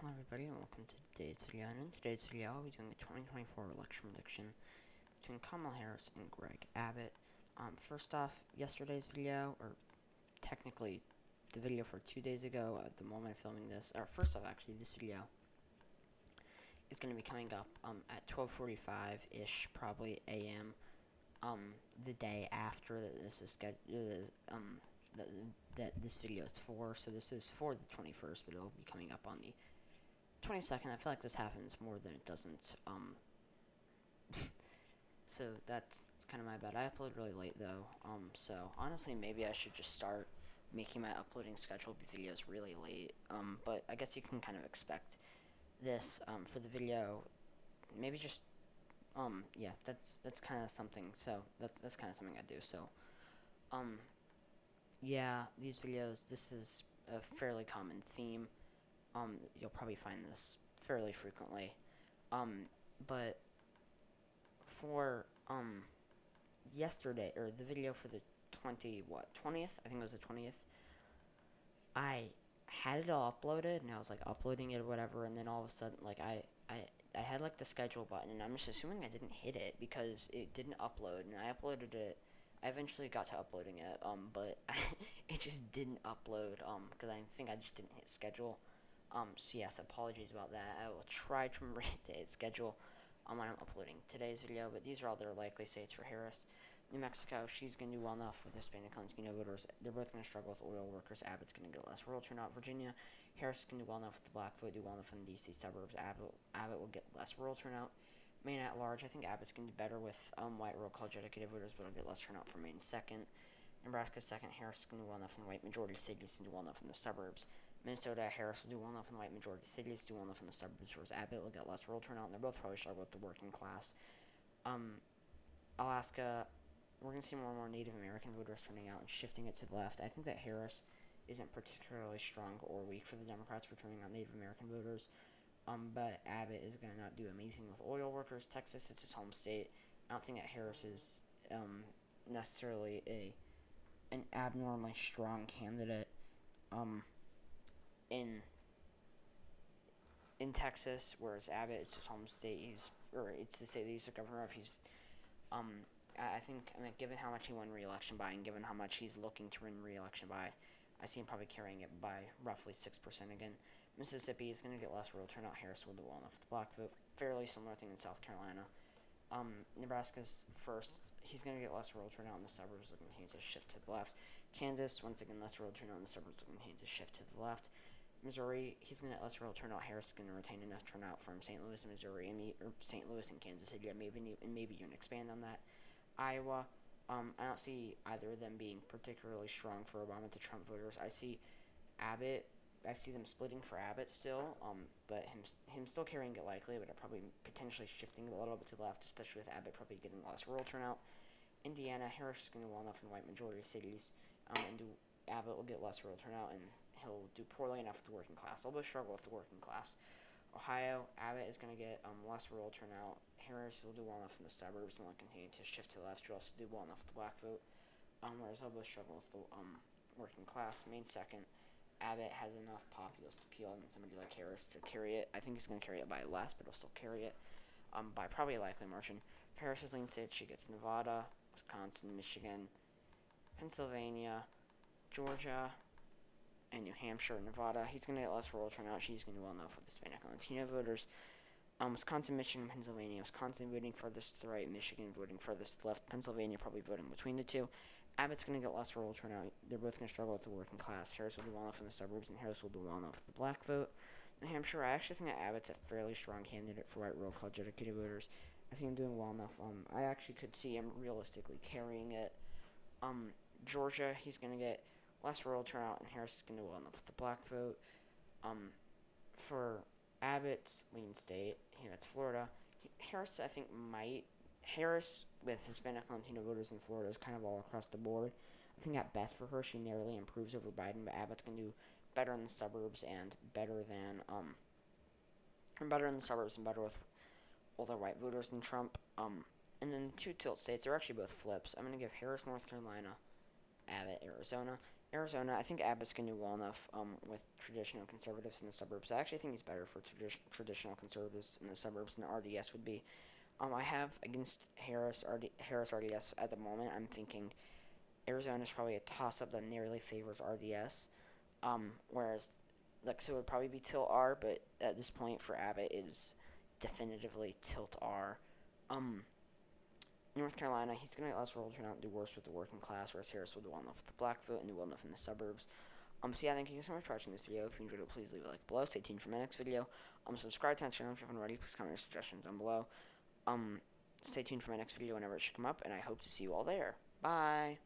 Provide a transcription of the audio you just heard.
Hello everybody and welcome to today's video, and in today's video I'll be doing a 2024 election prediction between Kamala Harris and Greg Abbott. First off, yesterday's video, or technically the video for 2 days ago at the moment of filming this, or first off actually this video is going to be coming up at 12:45-ish probably a.m. The day after that this is scheduled, that this video is for, so this is for the 21st, but it'll be coming up on the 22nd. I feel like this happens more than it doesn't, so that's kind of my bad. I upload really late though, so honestly maybe I should just start making my uploading schedule videos really late, but I guess you can kind of expect this, for the video, maybe just, yeah, that's kind of something, so that's kind of something I do, so, yeah, these videos, this is a fairly common theme. You'll probably find this fairly frequently. But for, yesterday, or the video for the 20th? I think it was the 20th. I had it all uploaded, and I was, like, uploading it or whatever, and then all of a sudden, like, I had, like, the schedule button, and I'm just assuming I didn't hit it, because it didn't upload, and I uploaded it. I eventually got to uploading it, but it just didn't upload, because I think I just didn't hit schedule. So yes, apologies about that. I will try to remember to hit schedule when I'm uploading today's video, but these are all their likely states for Harris. New Mexico, she's going to do well enough with Hispanic and Latino voters. They're both going to struggle with oil workers. Abbott's going to get less rural turnout. Virginia, Harris is going to do well enough with the black vote, do well enough in the D.C. suburbs. Abbott will get less rural turnout. Maine at large, I think Abbott's going to do better with white rural college-educated voters, but it'll get less turnout for Maine second. Nebraska second, Harris is going to do well enough in the white majority cities and do well enough in the suburbs. Minnesota, Harris will do well enough in the white majority cities, do well enough in the suburbs, whereas Abbott will get less rural turnout, and they're both probably struggle with the working class. Alaska, we're going to see more and more Native American voters turning out and shifting it to the left. I think that Harris isn't particularly strong or weak for the Democrats for turning out Native American voters. But Abbott is going to not do amazing with oil workers. Texas, it's his home state. I don't think that Harris is necessarily an abnormally strong candidate in Texas, whereas Abbott, it's his home state. It's the state that he's the governor of. I think, given how much he won re-election by, and given how much he's looking to win re-election by, I see him probably carrying it by roughly 6% again. Mississippi is going to get less rural turnout. Harris will do well enough with the black vote. Fairly similar thing in South Carolina. Nebraska's first. He's going to get less rural turnout in the suburbs. Will continue to shift to the left. Kansas, once again, less rural turnout in the suburbs. Will continue to shift to the left. Missouri, he's going to get less rural turnout. Harris is going to retain enough turnout from St. Louis and Missouri, or St. Louis and Kansas City, and maybe even expand on that. Iowa, I don't see either of them being particularly strong for Obama to Trump voters. I see Abbott. I see them splitting for Abbott still, but him still carrying it likely, but probably potentially shifting a little bit to the left, especially with Abbott probably getting less rural turnout. Indiana, Harris is going to do well enough in white majority cities, and Abbott will get less rural turnout, and he'll do poorly enough with the working class. They'll both struggle with the working class. Ohio, Abbott is going to get less rural turnout. Harris will do well enough in the suburbs, and they'll continue to shift to the left. He'll also do well enough with the black vote, whereas they'll both struggle with the working class. Maine second, Abbott has enough populist appeal and somebody like Harris to carry it. I think he's going to carry it by less, but he'll still carry it by probably a likely margin. Harris's lean state, she gets Nevada, Wisconsin, Michigan, Pennsylvania, Georgia, and New Hampshire, Nevada. He's going to get less rural turnout. She's going to do well enough with Hispanic and Latino voters. Wisconsin, Michigan, Pennsylvania. Wisconsin voting furthest to the right, Michigan voting furthest to the left, Pennsylvania probably voting between the two. Abbott's going to get less rural turnout. They're both going to struggle with the working class. Harris will do well enough in the suburbs, and Harris will do well enough with the black vote. New Hampshire, I actually think that Abbott's a fairly strong candidate for white rural college-educated voters. I think him doing well enough. I actually could see him realistically carrying it. Georgia, he's going to get less rural turnout, and Harris is going to do well enough with the black vote. For Abbott's lean state, that's Florida. Harris, I think, Harris, with Hispanic and Latino voters in Florida, is kind of all across the board. I think at best for her, she narrowly improves over Biden, but Abbott's going to do better in the suburbs and better with older white voters than Trump. And then the two tilt states are actually both flips. I'm going to give Harris North Carolina, Abbott Arizona. Arizona, I think Abbott's going to do well enough with traditional conservatives in the suburbs. I actually think he's better for traditional conservatives in the suburbs than RDS would be. I have against Harris RDS at the moment. I'm thinking Arizona's probably a toss-up that nearly favors RDS. Whereas, like, so it would probably be tilt R, but at this point for Abbott, it is definitively tilt R. North Carolina, he's going to let us rural turn out and do worse with the working class, whereas Harris will do well enough with the black vote and do well enough in the suburbs. So yeah, thank you so much for watching this video. If you enjoyed it, please leave a like below. Stay tuned for my next video. Subscribe to my channel if you haven't already. Please comment your suggestions down below. Stay tuned for my next video whenever it should come up, and I hope to see you all there. Bye!